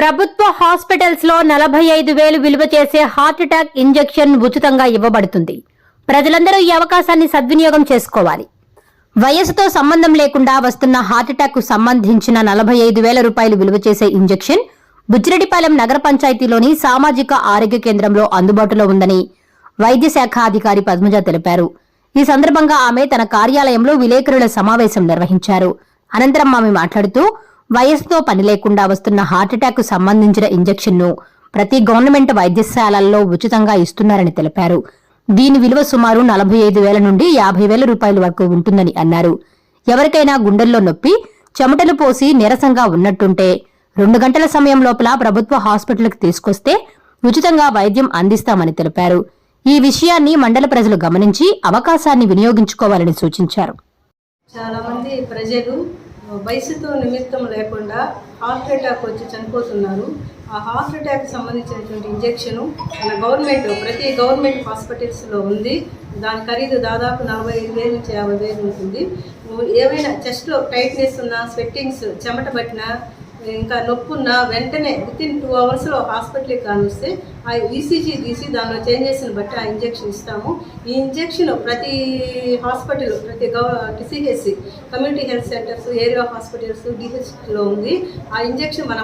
ప్రభుత్వ హాస్పిటల్స్ లో 45,000 విలువ చేసే హార్ట్ అటాక్ ఇంజెక్షన్ ఉచితంగా ఇవ్వబడుతుంది. ప్రజలందరూ ఈ అవకాశాన్ని సద్వినియోగం చేసుకోవాలి. వయసుతో సంబంధం లేకుండా వస్తున్న హార్ట్ అటాక్ కు సంబంధించిన 45,000 రూపాయలు విలువ చేసే ఇంజెక్షన్ బుచ్చిరెడ్డిపాలెం నగర పంచాయతీలోని సామాజిక ఆరోగ్య కేంద్రంలో అందుబాటులో ఉందని వైద్య శాఖ అధికారి పద్మజ తెలిపారు. ఈ సందర్భంగా ఆమె తన కార్యాలయంలో విలేకరుల సమావేశం నిర్వహించారు. అనంతరం ఆమె మాట్లాడుతూ వయసుతో పని లేకుండా వస్తున్న హార్ట్ అటాక్ కు సంబంధించిన ఇంజెక్షన్ ను ప్రతి గవర్నమెంట్ వైద్యశాలల్లో ఉచితంగా ఇస్తున్నారని తెలిపారు. దీని విలువ సుమారు 45,000 నుండి 50,000 రూపాయల వరకు ఉంటుందని అన్నారు. ఎవరికైనా గుండెల్లో నొప్పి, చెమటలు పోసి నీరసంగా ఉన్నట్టుంటే 2 గంటల సమయం లోపల ప్రభుత్వ హాస్పిటల్కి తీసుకొస్తే ఉచితంగా వైద్యం అందిస్తామని తెలిపారు. ఈ విషయాన్ని మండల ప్రజలు గమనించి అవకాశాన్ని వినియోగించుకోవాలని సూచించారు. చాలా మంది ప్రజలు వయసుతో నిమిత్తం లేకుండా హార్ట్ అటాక్ వచ్చి చనిపోతున్నారు. ఆ హార్ట్ అటాక్ సంబంధించినటువంటి ఇంజెక్షను మన ప్రతి గవర్నమెంట్ హాస్పిటల్స్లో ఉంది. దాని ఖరీదు దాదాపు 45,000 నుంచి 50,000 ఉంటుంది. ఏవైనా చెస్ట్లో టైట్నెస్ ఉన్నా, స్వెట్టింగ్స్, చెమట పట్టినా, ఇంకా నొప్పి ఉన్నా వెంటనే వితిన్ 2 అవర్స్లో హాస్పిటల్కి కానిస్తే ఆ ఈసీజీ తీసి దానిలో చేంజెస్ని బట్టి ఆ ఇంజెక్షన్ ఇస్తాము. ఈ ఇంజెక్షన్ ప్రతి హాస్పిటల్, ప్రతి TCH, community health centres, area hospitals, డిహెచ్లో ఉంది. ఆ ఇంజెక్షన్ మన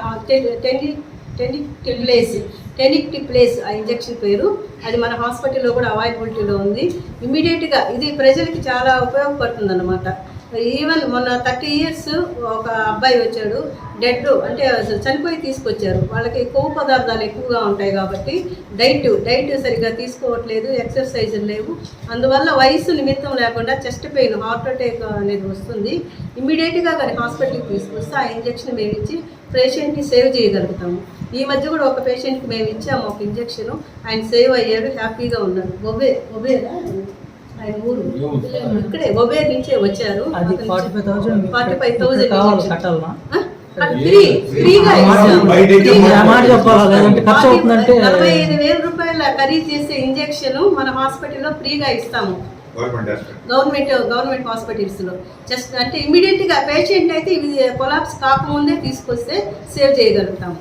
టెనిక్టిప్లేస్ ఆ ఇంజెక్షన్ పేరు. అది మన హాస్పిటల్లో కూడా అవైలబిలిటీలో ఉంది. ఇమీడియట్గా ఇది ప్రజలకి చాలా ఉపయోగపడుతుంది అన్నమాట. ఈవెన్ మొన్న 30 years ఒక అబ్బాయి వచ్చాడు, డెడ్ అంటే చనిపోయి తీసుకొచ్చారు. వాళ్ళకి కొవ్వు పదార్థాలు ఎక్కువగా ఉంటాయి కాబట్టి డైట్ సరిగ్గా తీసుకోవట్లేదు, ఎక్సర్సైజులు లేవు. అందువల్ల వయసు నిమిత్తం లేకుండా చెస్ట్ పెయిన్, హార్ట్ అటాక్ అనేది వస్తుంది. ఇమ్మీడియట్గా కానీ హాస్పిటల్కి తీసుకొస్తే ఆ ఇంజెక్షన్ మేము ఇచ్చి పేషెంట్ని సేవ్ చేయగలుగుతాము. ఈ మధ్య కూడా ఒక పేషెంట్కి మేము ఇచ్చాము ఒక ఇంజెక్షన్. ఆయన సేవ్ అయ్యాడు, హ్యాపీగా ఉన్నారు. ఒబేరా ఆయన ఊరు ఇక్కడే ఒబేర్ నుంచే వచ్చారు. 45,000 45,000 రూపాయల ఖరీదు చేసే ఇంజెక్షన్ మన హాస్పిటల్లో ఫ్రీగా ఇస్తాము. గవర్నమెంట్ హాస్పిటల్స్ లో జస్ట్ అంటే ఇమీడియట్ గా పేషెంట్ అయితే ఇవి కొలాప్స్ కాకముందే తీసుకొస్తే సేవ్ చేయగలుగుతాము.